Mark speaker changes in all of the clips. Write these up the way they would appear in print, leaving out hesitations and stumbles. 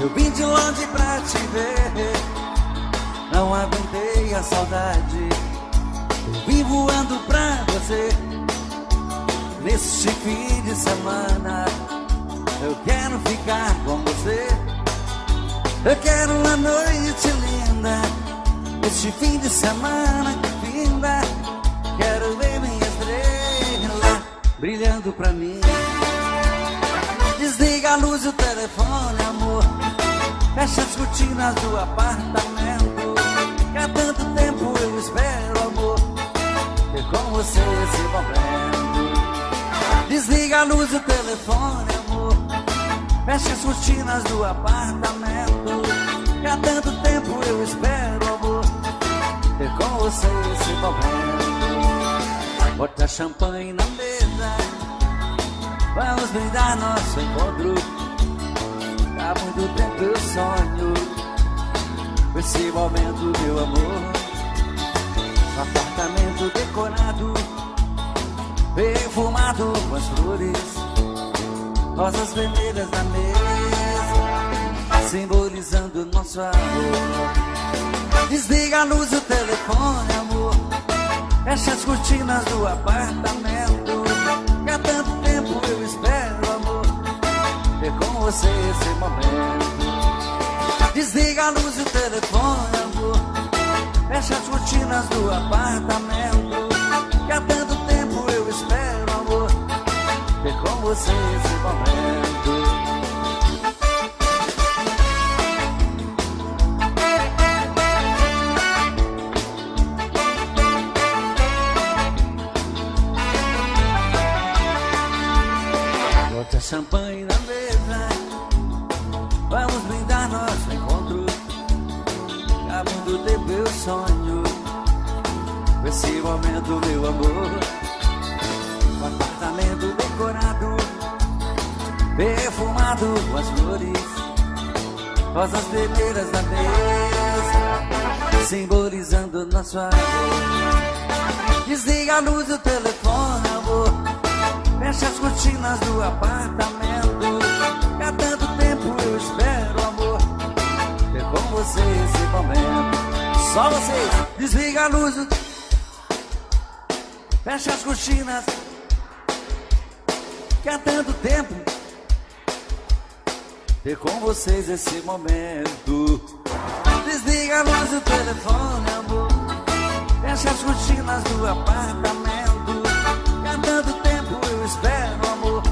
Speaker 1: Eu vim de longe pra te ver, não aguentei a saudade. Eu vim voando pra você, neste fim de semana. Eu quero ficar com você, eu quero uma noite linda, este fim de semana que finda. Quero ver minha estrela brilhando pra mim. Desliga a luz do telefone, amor, fecha as cortinas do apartamento, que há tanto tempo eu espero, amor, ter com você esse momento. Desliga a luz do telefone, amor, fecha as cortinas do apartamento, que há tanto tempo eu espero, amor, ter com você esse momento. Bota champanhe na mesa, vamos brindar nosso encontro. Há muito tempo eu sonho com esse momento, meu amor. Um apartamento decorado, perfumado com as flores, rosas vermelhas na mesa, simbolizando nosso amor. Desliga a luz do telefone, amor, fecha as cortinas do apartamento, que há tanto tempo eu espero, amor, ter com você esse momento. Desliga a luz do telefone, amor, fecha as cortinas do apartamento, que há tanto tempo eu espero, amor, ter com você esse momento. Bota champanhe na mesa, vamos brindar nosso encontro. Há muito tempo eu sonho com esse momento, meu amor. Um apartamento decorado, perfumado com as flores, rosas vermelhas na mesa, simbolizando nosso amor. Desliga a luz do telefone, amor, fecha as cortinas do apartamento, que há tanto tempo eu espero, amor, ter com você esse momento. Só vocês, desliga a luz, fecha as cortinas, que há tanto tempo ter com vocês esse momento. Desliga a luz do telefone, amor, fecha as cortinas do apartamento, que há tanto tempo eu espero, amor,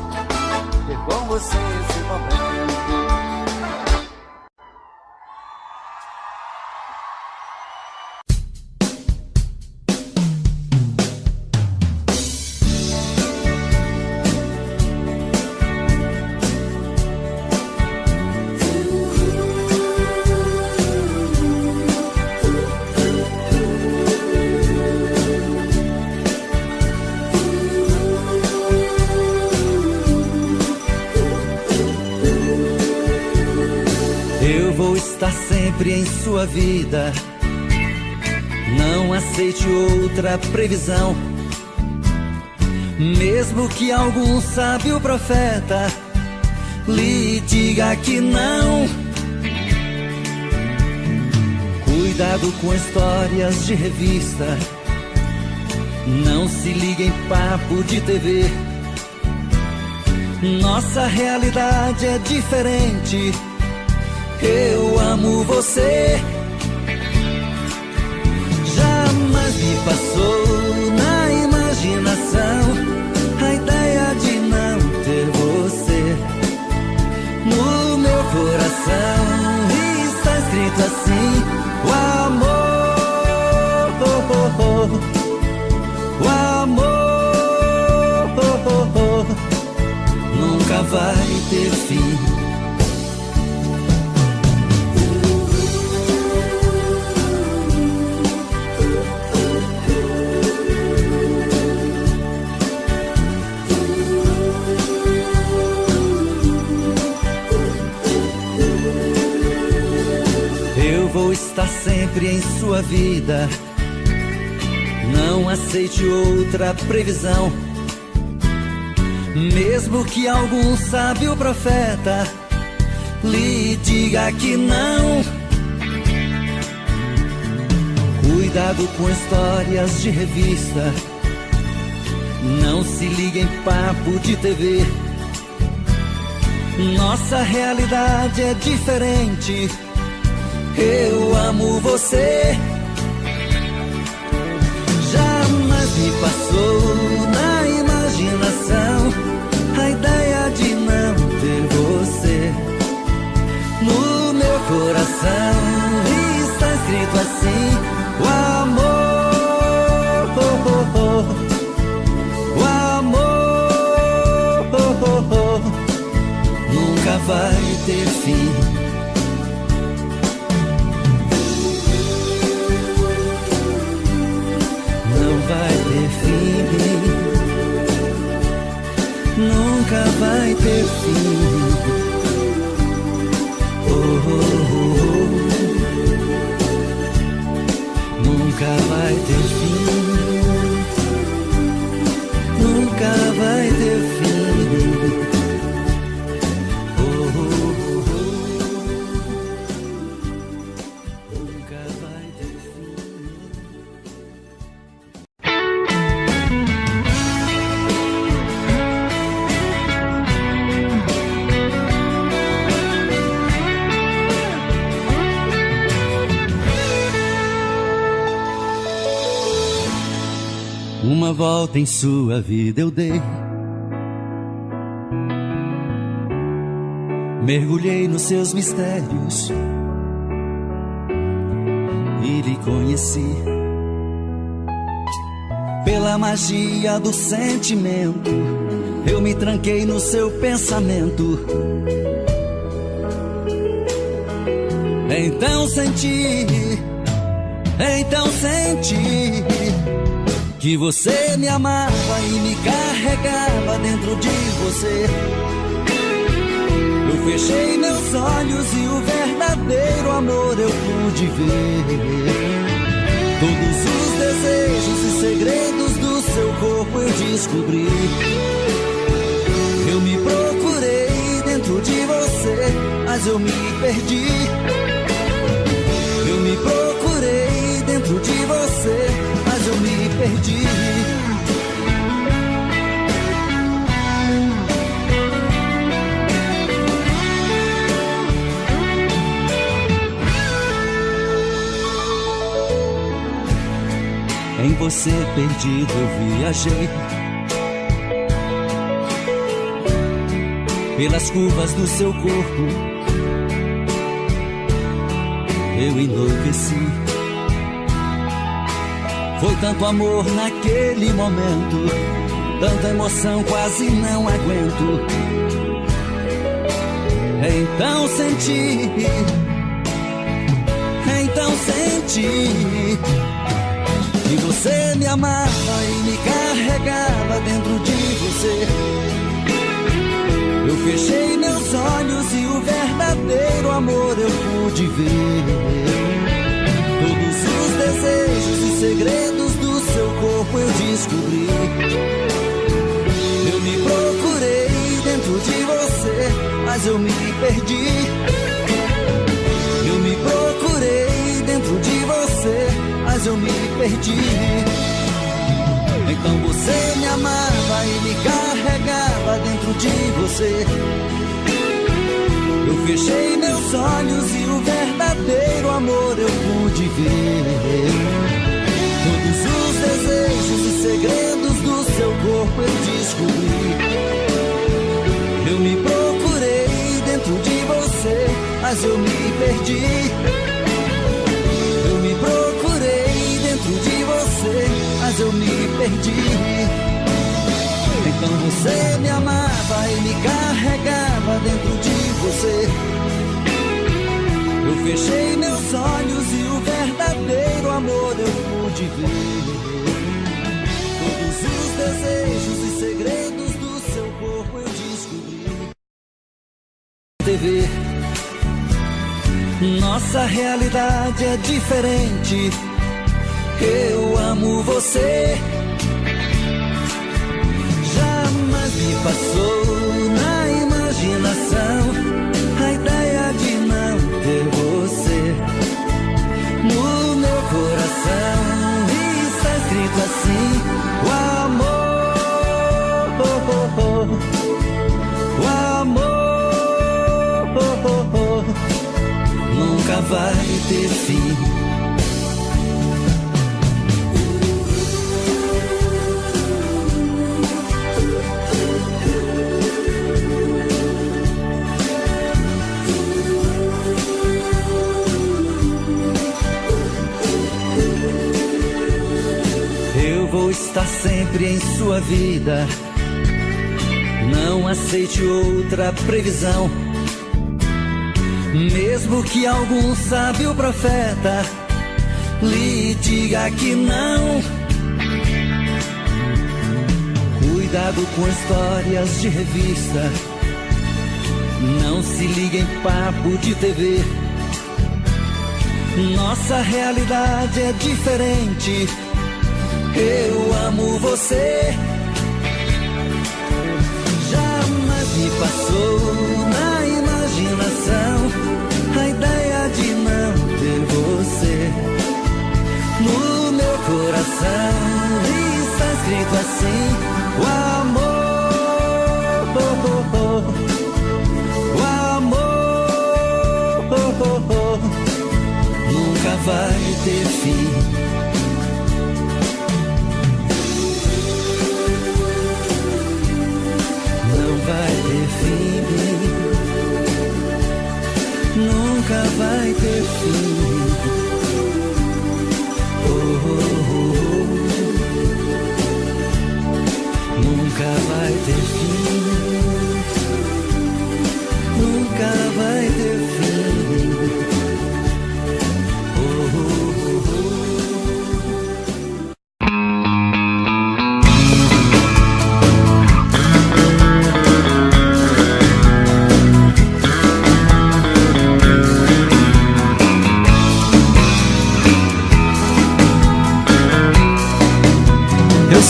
Speaker 1: ter com você esse momento.
Speaker 2: Está sempre em sua vida, não aceite outra previsão. Mesmo que algum sábio profeta lhe diga que não. Cuidado com histórias de revista, não se ligue em papo de TV. Nossa realidade é diferente. Eu amo você. Jamais me passou na imaginação a ideia de não ter você. No meu coração está escrito assim: o amor, o amor nunca vai ter fim. Vou estar sempre em sua vida, não aceite outra previsão. Mesmo que algum sábio profeta lhe diga que não. Cuidado com histórias de revista, não se liga em papo de TV. Nossa realidade é diferente. Eu amo você. Jamais me passou na imaginação a ideia de não ter você. No meu coração está escrito assim: o amor, o amor nunca vai ter fim. Não vai ter fim. Nunca vai ter fim. Nunca vai ter fim. Nunca vai ter fim. Nunca vai ter fim. Uma volta em sua vida eu dei, mergulhei nos seus mistérios e lhe conheci. Pela magia do sentimento, eu me tranquei no seu pensamento. Então senti que você me amava e me carregava dentro de você. Eu fechei meus olhos e o verdadeiro amor eu pude ver. Todos os desejos e segredos do seu corpo eu descobri. Eu me procurei dentro de você, mas eu me perdi. Eu me procurei dentro de você, mas eu me perdi. Em você perdido eu viajei, pelas curvas do seu corpo eu enlouqueci. Foi tanto amor naquele momento, tanta emoção quase não aguento. Então senti que você me amava e me carregava dentro de você. Eu fechei meus olhos e o verdadeiro amor eu pude ver. Todos os desejos e segredos do seu corpo eu descobri. Eu me procurei dentro de você, mas eu me perdi. Eu me procurei dentro de você, mas eu me perdi. Então você me amava e me carregava dentro de você. Eu fechei meus olhos e o verdadeiro amor eu pude ver. Todos os desejos e segredos do seu corpo eu descobri. Eu me procurei dentro de você, mas eu me perdi. Eu me procurei dentro de você, mas eu me perdi. Então você me amava e me carregava dentro de você. Eu fechei meus olhos e o verdadeiro amor eu pude ver. Todos os desejos e segredos do seu corpo eu descobri. TV, nossa realidade é diferente. Eu amo você. Jamais me passou na imaginação a ideia nunca vai ter fim. Eu vou estar sempre em sua vida, não aceite outra previsão. Mesmo que algum sábio profeta lhe diga que não. Cuidado com histórias de revista, não se ligue em papo de TV. Nossa realidade é diferente. Eu amo você. Jamais me passou na imaginação a ideia de não ter você. No meu coração está escrito assim: o amor, o amor nunca vai ter fim. Vai ter fim, nunca vai ter fim. Oh, oh, oh. Nunca vai ter fim, nunca vai ter fim. Oh, oh, oh.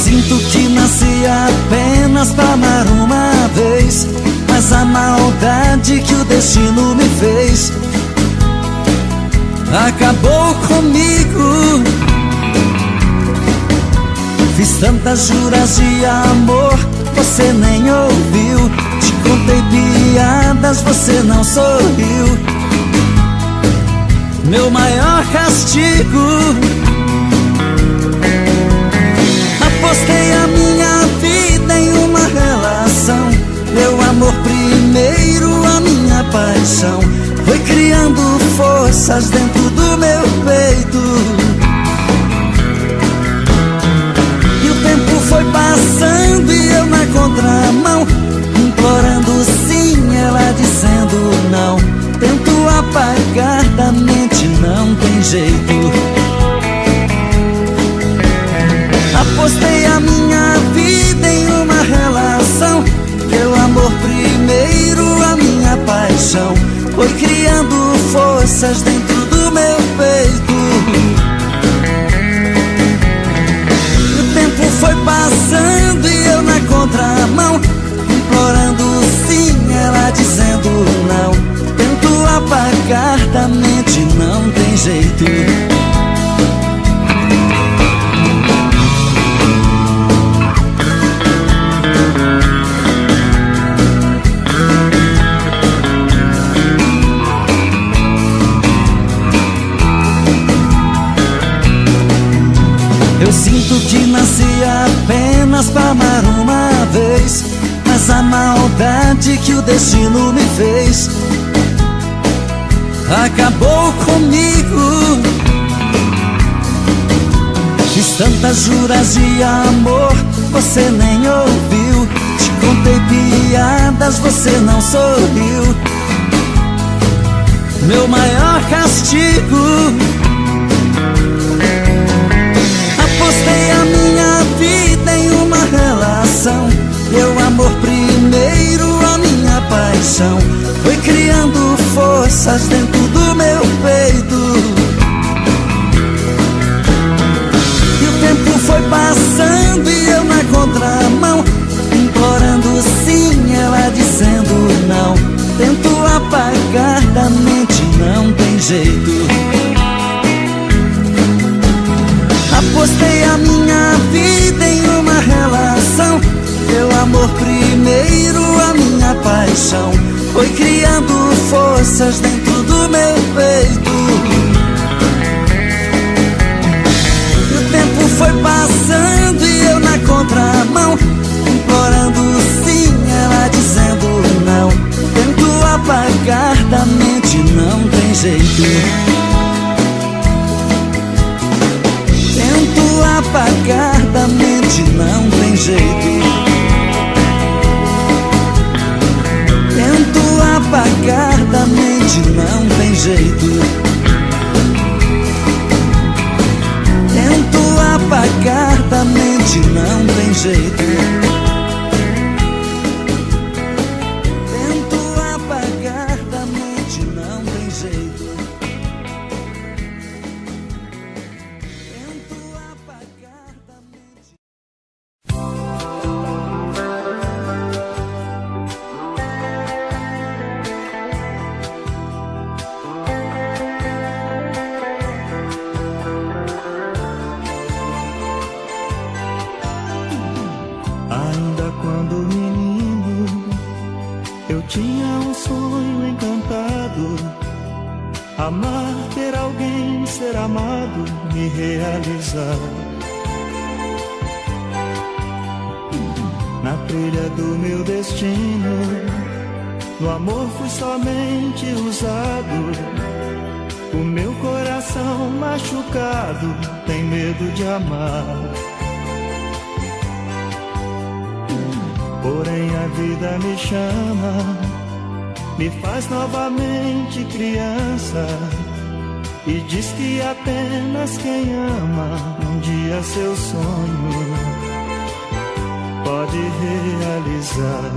Speaker 2: Sinto que nasci apenas pra amar uma vez, mas a maldade que o destino me fez acabou comigo. Fiz tantas juras de amor, você nem ouviu. Te contei piadas, você não sorriu. Meu maior castigo, apostei a minha vida em uma relação. Meu amor primeiro, a minha paixão, foi criando forças dentro do meu peito. E o tempo foi passando e eu na contramão, implorando sim, ela dizendo não. Tento apagar da mente, não tem jeito. Apostei a minha vida em uma relação. Meu amor primeiro, a minha paixão, foi criando forças dentro do meu peito. E o tempo foi passando e eu na contramão, implorando sim, ela dizendo não. Tento apagar da mente, não tem jeito. Eu sinto que nasci apenas pra amar uma vez, mas a maldade que o destino me fez acabou comigo. Fiz tantas juras de amor, você nem ouviu. Te contei piadas, você não sorriu. Meu maior castigo, apostei a minha vida em uma relação. Meu amor primeiro, a minha paixão, foi criando forças dentro do meu peito. E o tempo foi passando e eu na contramão, implorando sim, ela dizendo não. Tento apagar da mente, não tem jeito. Apostei a minha vida em uma relação. Meu amor primeiro, a minha paixão, foi criando forças dentro do meu peito. jeito. Tento apagar da mente, não tem jeito. Tento apagar da mente, não tem jeito. Tento apagar da mente, não tem jeito. Tento apagar da mente, não tem jeito. Tento apagar da mente.
Speaker 3: Ainda quando menino, eu tinha um sonho encantado: amar, ter alguém, ser amado, me realizar. Na trilha do meu destino, no amor fui somente usado. O meu coração machucado tem medo de amar. Porém a vida me chama, me faz novamente criança, e diz que apenas quem ama um dia seu sonho pode realizar.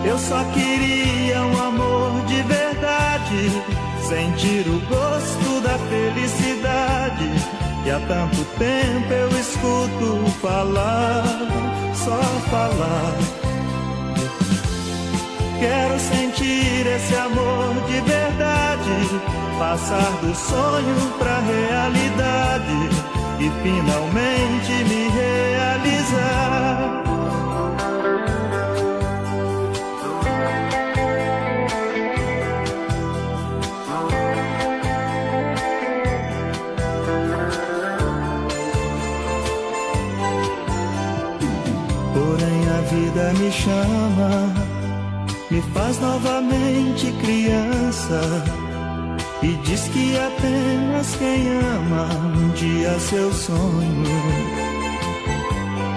Speaker 3: Eu só queria um amor de verdade, sentir o gosto da felicidade, que há tanto tempo eu escuto falar, só falar. Quero sentir esse amor de verdade, passar do sonho pra realidade e finalmente me realizar. Porém a vida me chama, me faz novamente criança, e diz que apenas quem ama um dia seu sonho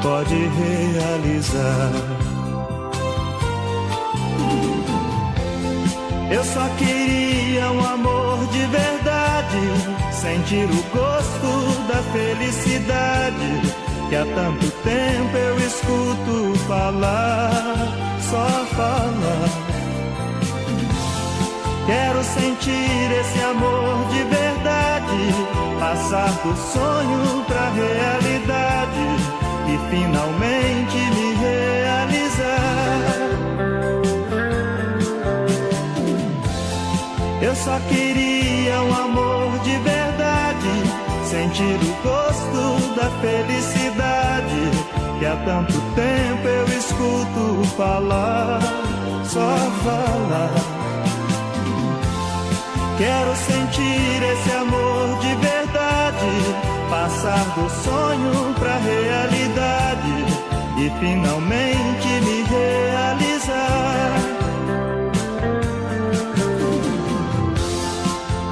Speaker 3: pode realizar. Eu só queria um amor de verdade, sentir o gosto da felicidade, que há tanto tempo eu escuto falar, só falar. Quero sentir esse amor de verdade, passar do sonho pra realidade e finalmente me realizar. Eu só queria um amor de verdade, sentir o gosto da felicidade, que há tanto tempo eu escuto falar, só falar. Quero sentir esse amor de verdade, passar do sonho pra realidade e finalmente me realizar.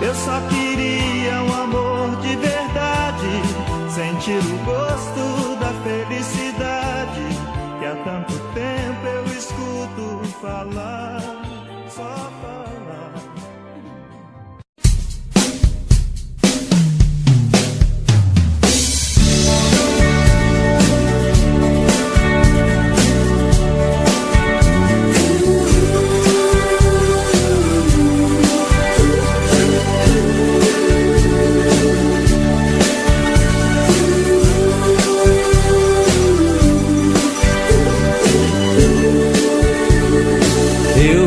Speaker 3: Eu só queria um amor de verdade, sentir o gosto da felicidade, que há tanto tempo eu escuto falar, só falar.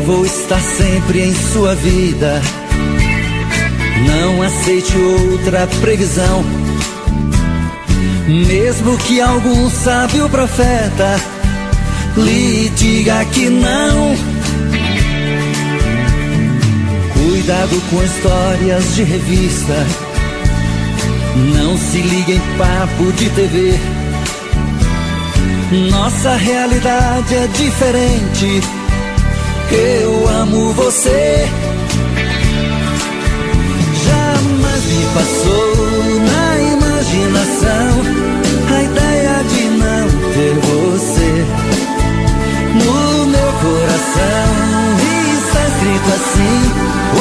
Speaker 2: Vou estar sempre em sua vida, não aceite outra previsão. Mesmo que algum sábio profeta lhe diga que não. Cuidado com histórias de revista, não se ligue em papo de TV. Nossa realidade é diferente, eu amo você. Jamais me passou na imaginação a ideia de não ter você. No meu coração está escrito assim: o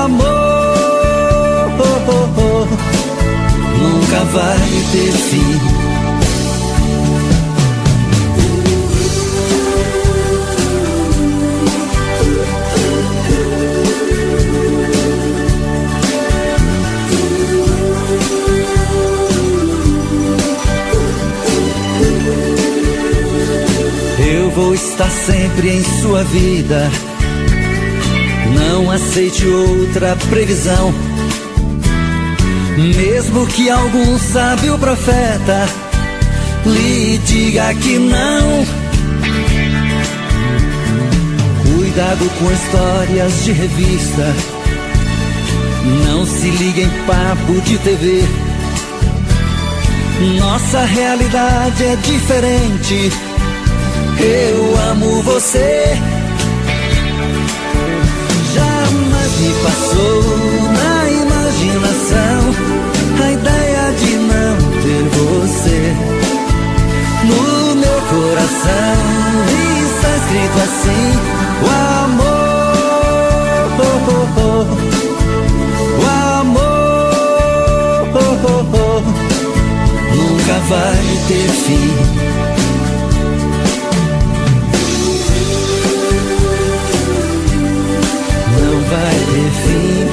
Speaker 2: amor nunca vai ter fim. Eu vou estar sempre em sua vida. Não aceite outra previsão. Mesmo que algum sábio profeta lhe diga que não. Cuidado com histórias de revista. Não se ligue em papo de TV. Nossa realidade é diferente. Eu amo você. Jamais me passou na imaginação a ideia de não ter você. No meu coração está escrito assim: o amor nunca vai ter fim. Vai ter fim,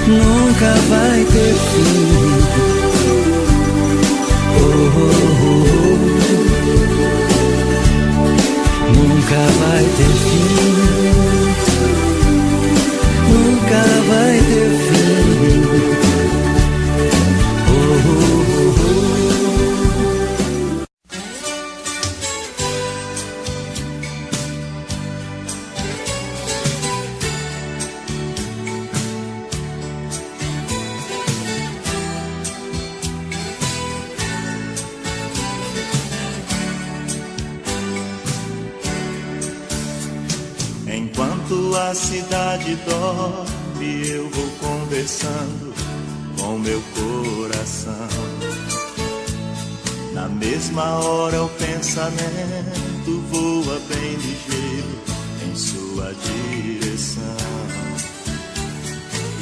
Speaker 2: nunca vai ter fim. Nunca vai ter fim, nunca vai ter fim.
Speaker 3: Enquanto a cidade dorme, eu vou conversando com meu coração. Na mesma hora o pensamento voa bem ligeiro em sua direção.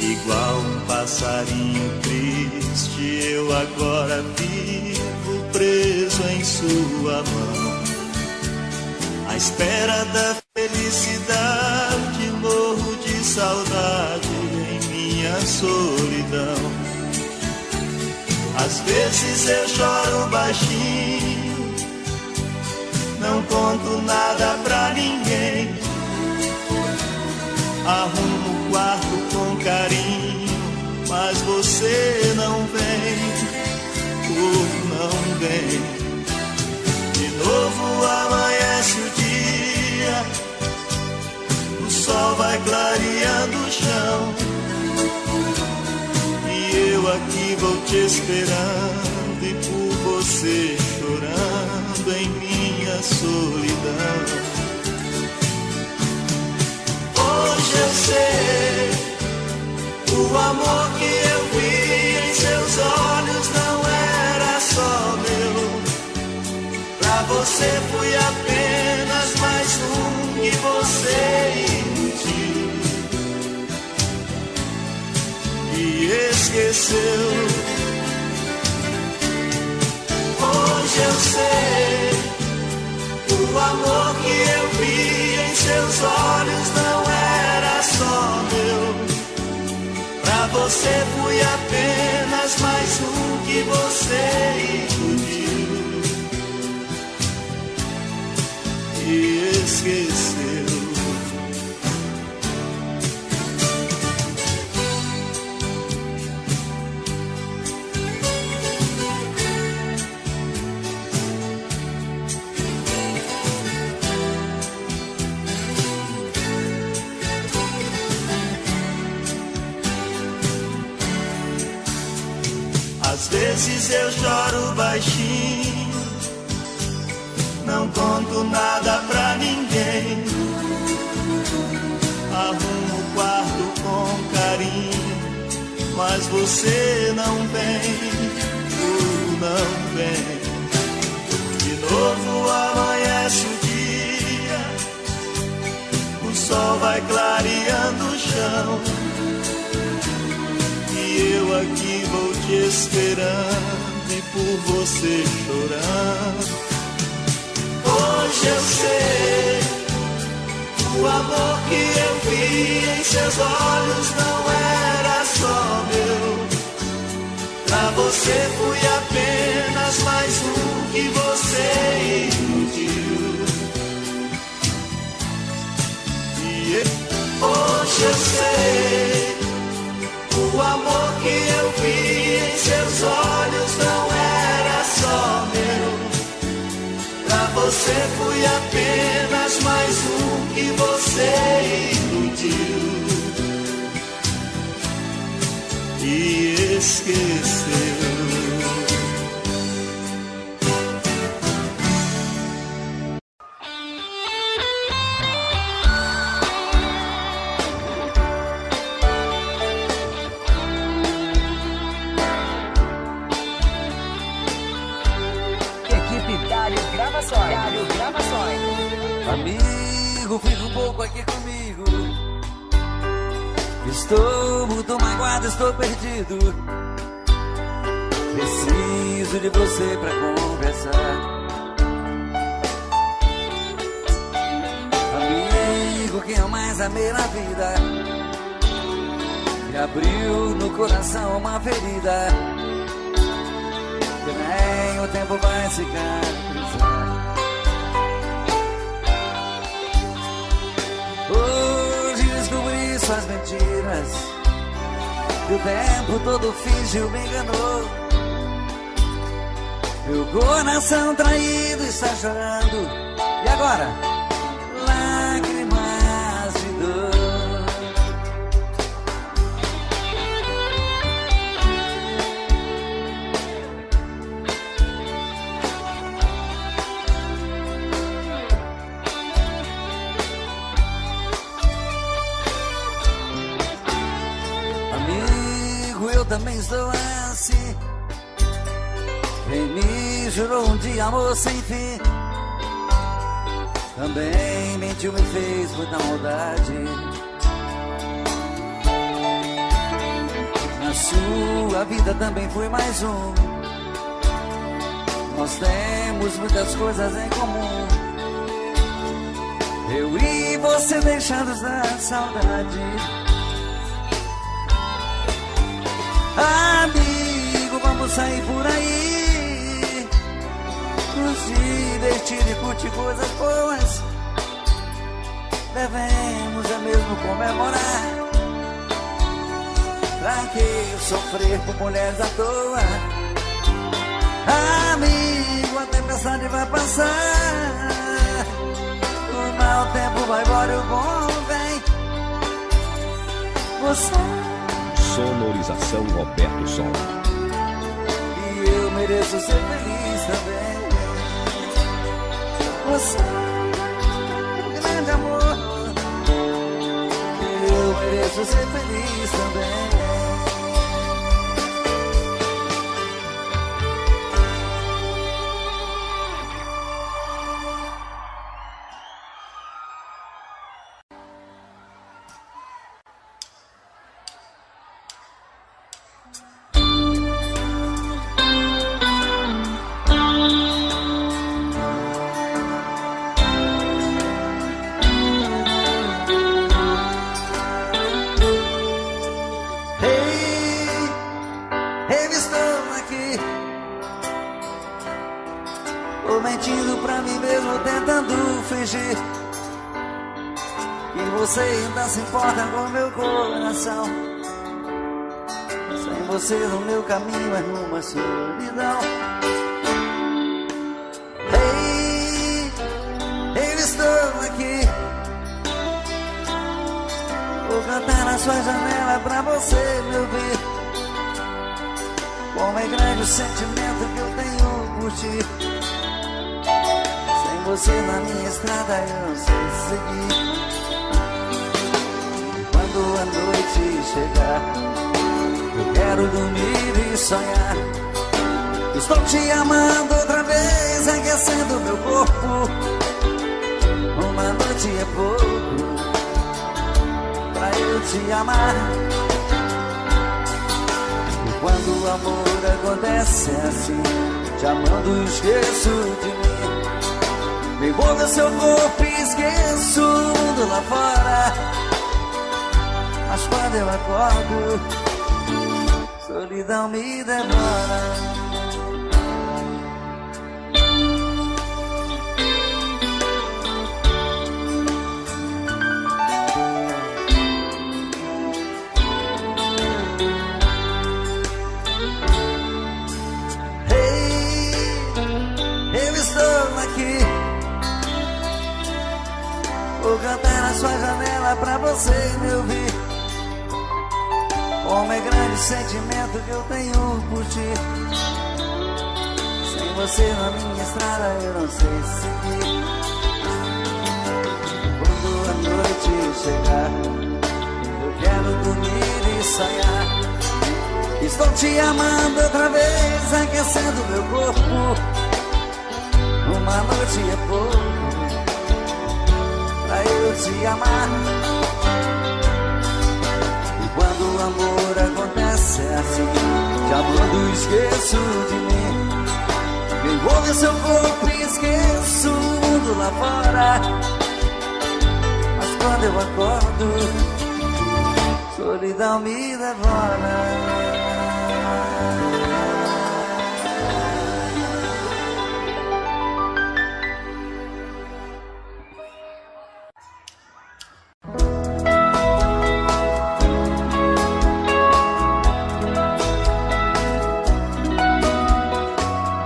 Speaker 3: Igual um passarinho triste, eu agora vivo preso em sua mão. À espera da felicidade, morro de saudade em minha solidão. Às vezes eu choro baixinho, não conto nada pra ninguém. Arrumo o quarto com carinho, mas você não vem, não vem. De novo amanhece o dia, o sol vai clareando o chão, e eu aqui vou te esperando, e por você chorando em minha solidão. Hoje eu sei, o amor que eu vi em seus olhos não era só meu. Pra você fui apenas mais um que você iludiu e esqueceu. Hoje eu sei, o amor que eu vi em seus olhos não era só meu. Pra você fui apenas mais um que você iludiu e esqueceu. Às vezes eu choro baixinho, não conto nada pra ninguém. Arrumo o quarto com carinho, mas você não vem, não vem. De novo amanhece o dia, o sol vai clareando o chão, e eu aqui vou te esperando e por você chorando. Hoje eu sei, o amor que eu vi em seus olhos não era só meu. Pra você fui apenas mais um que você iludiu. E hoje eu sei, o amor que eu vi em seus olhos não era só meu. Pra você fui apenas mais um que você iludiu e esqueceu.
Speaker 1: Amigo, fica um pouco aqui comigo. Estou muito magoado, estou perdido. Preciso de você pra conversar. Amigo, quem eu mais amei na vida, me abriu no coração uma ferida que nem o tempo vai cicatrizar. Hoje descobri suas mentiras, que o tempo todo fingiu, me enganou. Meu coração traído está chorando, e agora? Lágrimas de dor. Eu também estou assim. Quem me jurou um dia amor sem fim, também mentiu, me fez muita maldade. Na sua vida também fui mais um. Nós temos muitas coisas em comum. Eu e você deixados da saudade. Amigo, vamos sair por aí, nos divertir e curtir coisas boas. Devemos é mesmo comemorar. Pra que sofrer por mulheres à toa? Amigo, a tempestade vai passar, o mau tempo vai embora e o bom vem. Você
Speaker 4: Sonorização Roberto Som.
Speaker 1: E eu mereço ser feliz também. Você é um grande amor. E eu mereço ser feliz também. Você ainda se importa com meu coração. Sem você no meu caminho é uma solidão. Ei, eu estou aqui. Vou cantar na sua janela pra você me ouvir. Como é grande o sentimento que eu tenho por ti. Sem você na minha estrada eu não sei seguir. Quando a noite chegar, eu quero dormir e sonhar. Estou te amando outra vez, aquecendo meu corpo. Uma noite é pouco pra eu te amar. E quando o amor acontece assim, te amando esqueço de mim. Me envolve seu corpo e esqueço o mundo lá fora. Mas quando eu acordo, solidão me devora. Vou cantar na sua janela pra você me ouvir. Como é grande o sentimento que eu tenho por ti. Sem você na minha estrada eu não sei seguir. Quando a noite chegar, eu quero dormir e sonhar. Estou te amando outra vez, aquecendo meu corpo. Uma noite é pouco pra eu te amar. E quando o amor acontece assim, te amando esqueço de mim. Me envolve seu corpo e esqueço o mundo lá fora. Mas quando eu acordo, solidão me devora.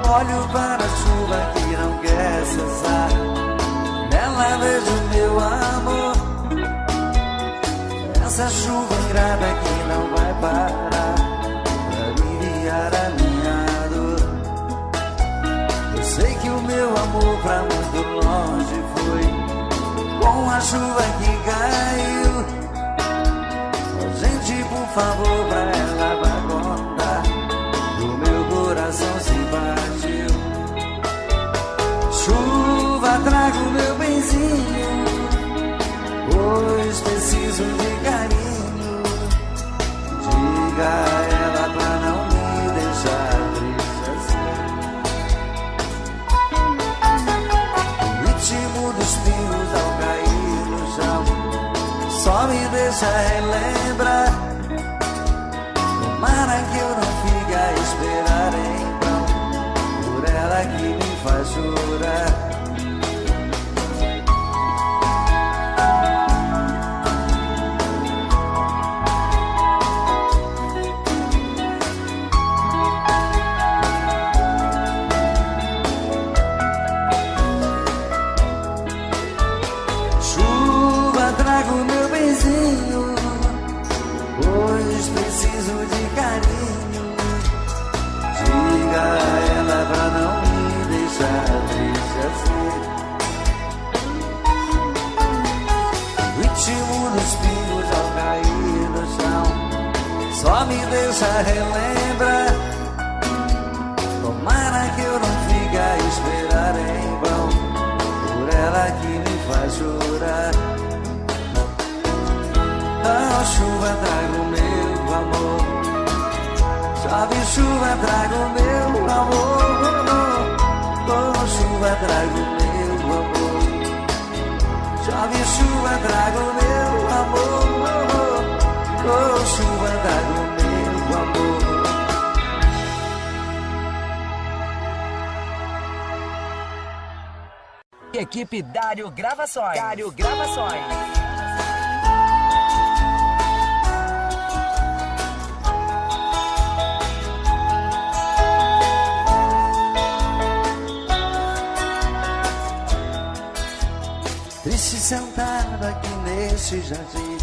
Speaker 1: Olho para a chuva que não quer cessar, nela vejo meu amor. Essa chuva ingrata que não vai parar pra aliviar a minha dor. Eu sei que o meu amor pra muito longe foi com a chuva que caiu. Gente, por favor, pra ela vai contar do meu coração se partiu. Chuva, traga o meu benzinho, pois preciso de carinho. Diga a ela pra não me deixar triste assim. O ritmo dos pios ao cair no chão só me deixa relembrar. Tomara que eu não fique a esperar em vão por ela que me faz chorar. Chuva, traga o meu benzinho, pois preciso de carinho. Diga a ela pra não me deixar triste assim. O ritmo dos pingos ao cair no chão só me deixa relembrar. Tomara que eu não fique a esperar em vão por ela que me faz chorar. Oh, chuva, traga o meu amor. Chove, chuva, traga o meu amor. Oh, chuva, traga o meu amor. Chove, chuva, traga o meu amor. Oh, chuva, traga o meu amor.
Speaker 5: Equipe Dário Gravações. Dário Gravações.
Speaker 1: Triste sentado aqui neste jardim,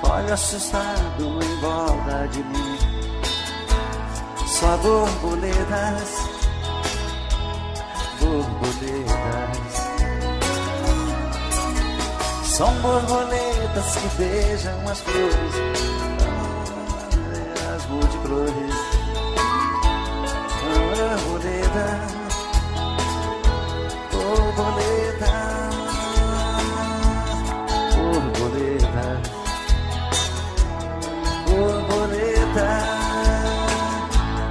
Speaker 1: olho assustado em volta de mim. Só borboletas, borboletas. São borboletas que beijam as flores, as multicores. Borboleta, borboleta, borboleta, borboleta.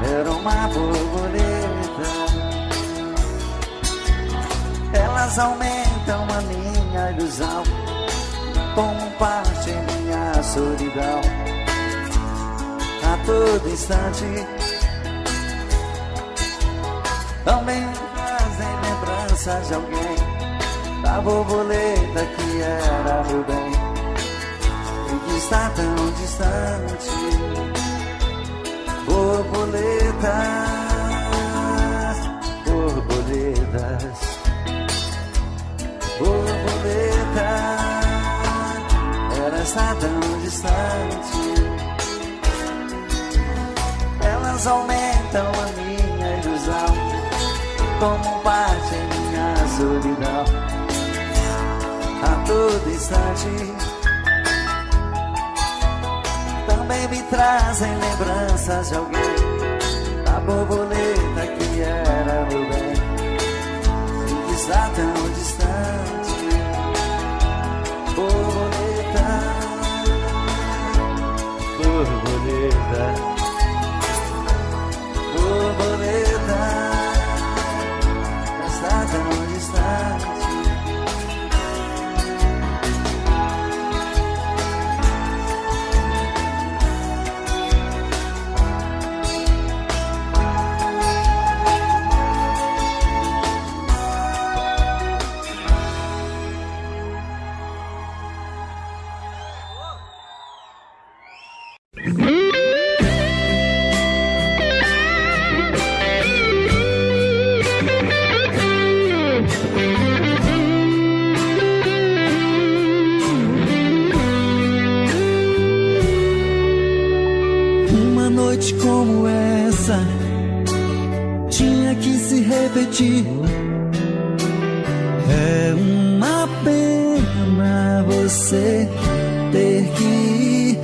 Speaker 1: Era uma borboleta. Elas aumentam a minha ilusão, tomam parte em minha solidão. A todo instante também trazem lembranças de alguém, da borboleta que era meu bem e que está tão distante. Borboletas, borboletas, borboleta, ela está tão distante. Elas aumentam a minha ilusão, tomam parte em minha solidão. A todo instante também me trazem lembranças de alguém, da borboleta que era meu bem e que está tão distante. Borboleta, borboleta, borboleta, está tão distante.
Speaker 2: Como essa tinha que se repetir. É uma pena você ter que ir.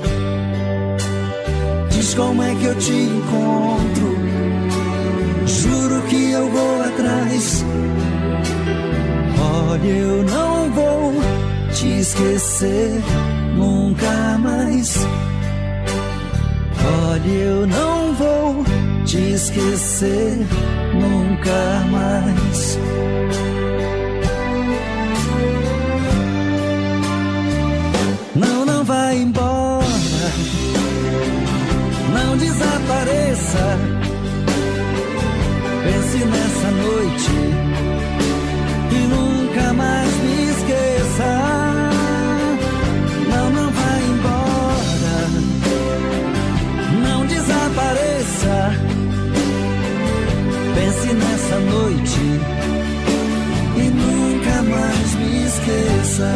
Speaker 2: Diz como é que eu te encontro, juro que eu vou atrás. Olha, eu não vou te esquecer nunca mais. Olha, eu não vou te esquecer nunca mais. Não, não vai embora, não desapareça. Pense nessa noite e nunca mais me esqueça. Não, não vai embora, não desapareça. Pense nessa noite e nunca mais me esqueça.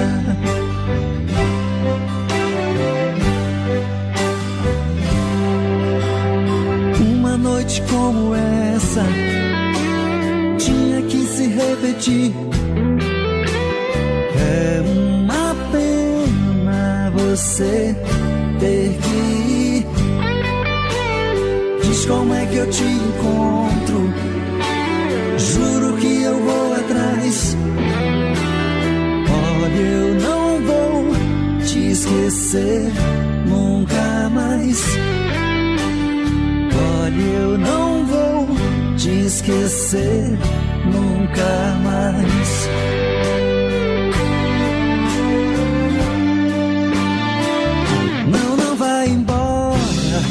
Speaker 2: Uma noite como essa tinha que se repetir. É uma pena você ter que ir. Diz como é que eu te encontro, juro que eu vou atrás. Olha, eu não vou te esquecer nunca mais. Olha, eu não vou te esquecer nunca mais. Não, não vai embora,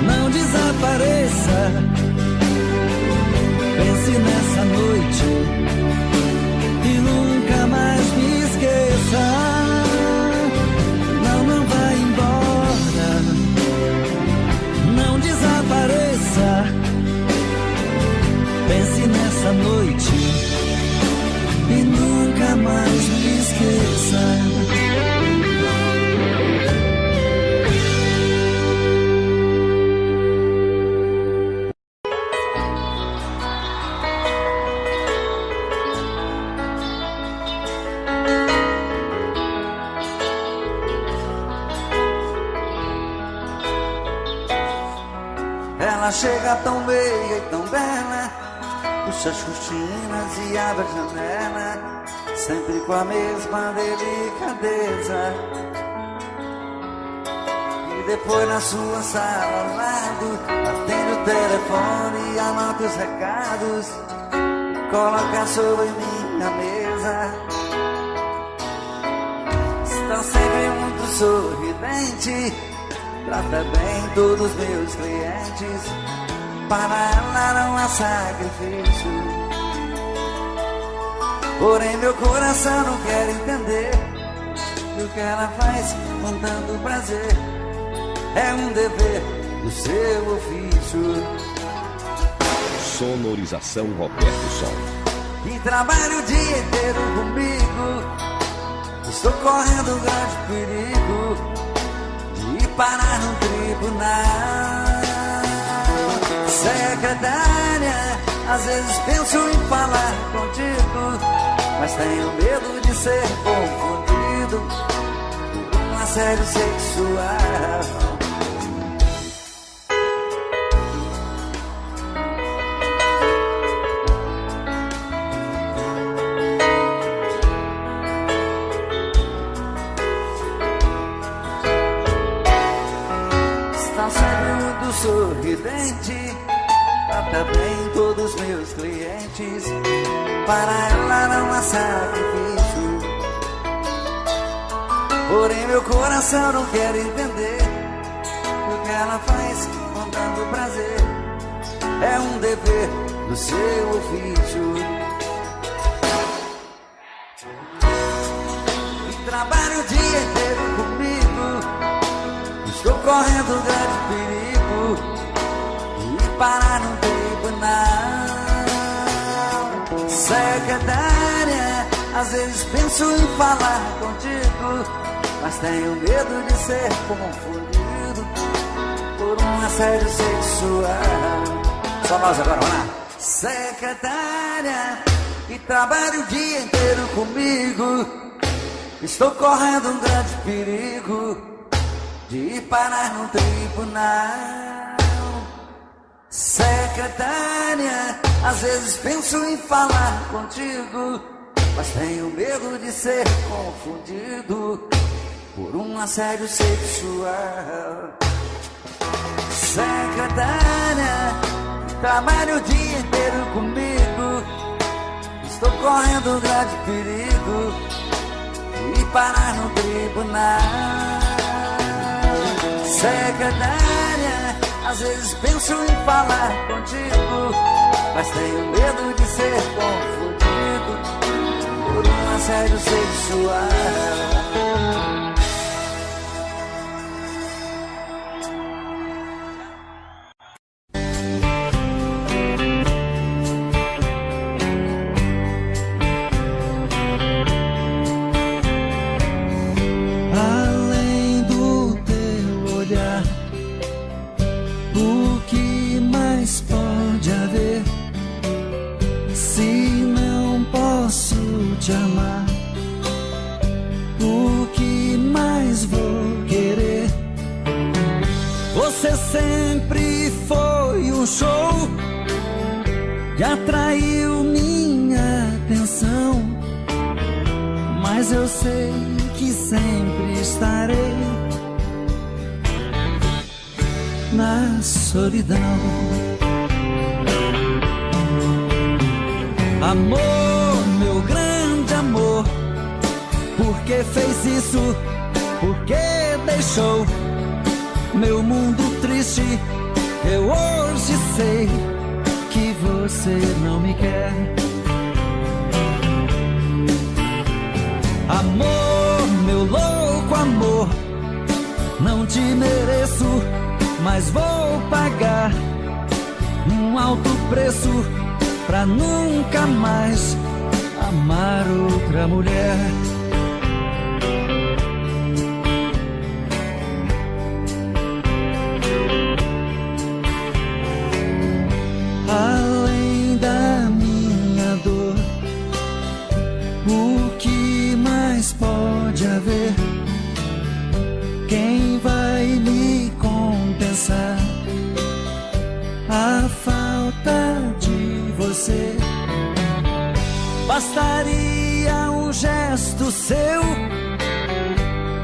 Speaker 2: não desapareça. Pense nessa noite e nunca mais me esqueça. Não, não vai embora, não desapareça. Pense nessa noite e nunca mais me esqueça.
Speaker 1: Ela chega tão meia e tão bela, puxa as cortinas e abre a janela, sempre com a mesma delicadeza. E depois na sua sala ao lado, atende o telefone e anota os recados, coloca sobre minha mesa. Está sempre muito sorridente, trata bem todos os meus clientes, para ela não há sacrifício. Porém meu coração não quer entender que o que ela faz com tanto prazer é um dever do seu ofício.
Speaker 4: Sonorização Roberto Som.
Speaker 1: E trabalha o dia inteiro comigo, estou correndo um grande perigo de parar no tribunal. Secretária, às vezes penso em falar contigo, mas tenho medo de ser confundido por um assédio sexual. Sorridente, trata bem todos os meus clientes, para ela não há sacrifício. Porém meu coração não quer entender que o que ela faz com tanto prazer é um dever do seu ofício. E trabalha o dia inteiro comigo, estou correndo um grande perigo e parar no tribunal. Secretária, às vezes penso em falar contigo, mas tenho medo de ser confundido por um assédio sexual. Só nós agora, vamos lá. Secretária, que trabalha o dia inteiro comigo, estou correndo um grande perigo de parar no tribunal. Secretária, às vezes penso em falar contigo, mas tenho medo de ser confundido por um assédio sexual. Secretária, trabalha o dia inteiro comigo, estou correndo um grande perigo de parar no tribunal. Secretária, às vezes penso em falar contigo, mas tenho medo de ser confundido por um assédio sexual.
Speaker 2: Te amar, o que mais vou querer? Você sempre foi um show que atraiu minha atenção, mas eu sei que sempre estarei na solidão. Amor, meu grande amor, por que fez isso? Por que deixou meu mundo triste? Eu hoje sei que você não me quer. Amor, meu louco amor, não te mereço, mas vou pagar um alto preço pra nunca mais amar outra mulher. Além da minha dor, o que mais pode haver? Quem vai me compensar Bastaria um gesto seu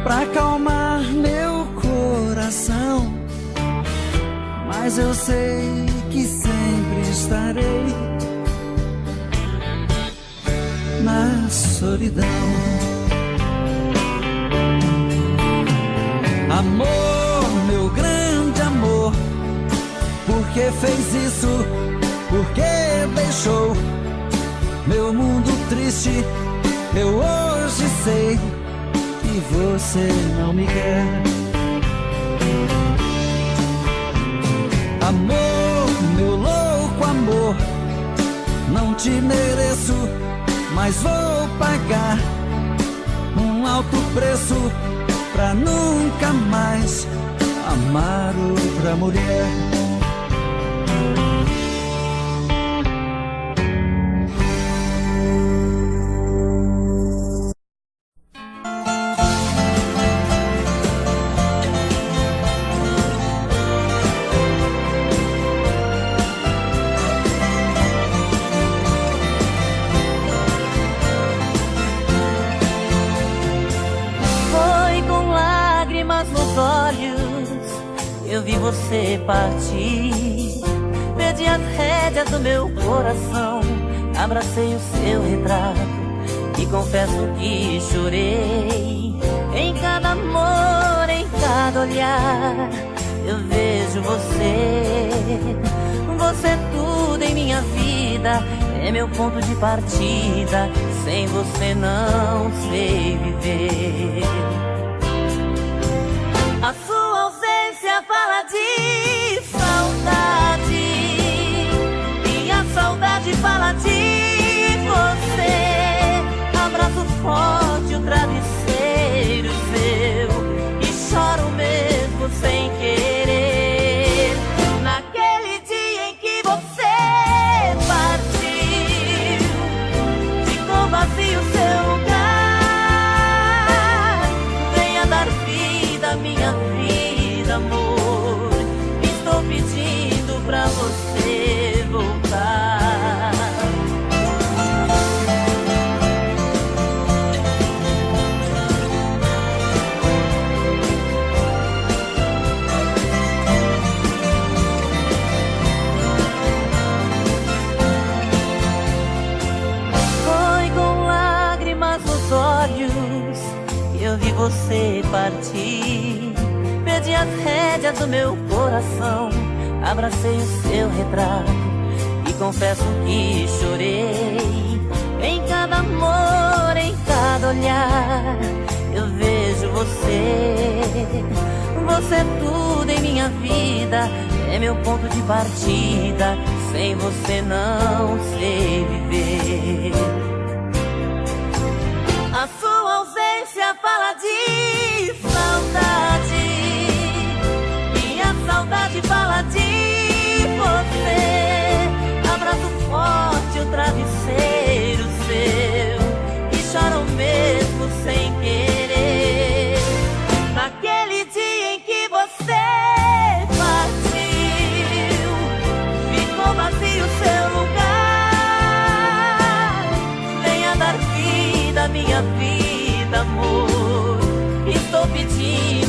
Speaker 2: pra acalmar meu coração, mas eu sei que sempre estarei na solidão. Amor, meu grande amor, por que fez isso? Por que deixou meu mundo triste? Eu hoje sei que você não me quer. Amor, meu louco amor, não te mereço, mas vou pagar um alto preço pra nunca mais amar outra mulher.
Speaker 6: Eu vi você partir, perdi as rédeas do meu coração, abracei o seu retrato e confesso que chorei. Em cada amor, em cada olhar, eu vejo você. Você é tudo em minha vida, é meu ponto de partida. Sem você não sei viver. A sua ausência fala de saudade, e a saudade fala de você. Abraço forte o travesseiro seu e choro mesmo sem querer. Naquele dia em que você partiu, ficou vazio seu lugar. Venha dar vida à minha vida, amor. Estou pedindo pra você voltar. Foi com lágrimas nos olhos que eu vi você partir. Perdi as rédeas do meu coração, abracei o seu retrato e confesso que chorei. Em cada amor, em cada olhar, eu vejo você. Você é tudo em minha vida, é meu ponto de partida. Sem você não sei viver. A sua ausência fala de saudade, e a saudade fala de você. Abraço forte o travesseiro seu e choro mesmo sem querer. Naquele dia em que você partiu, ficou vazio seu lugar. Venha dar vida à minha vida, amor. Estou pedindo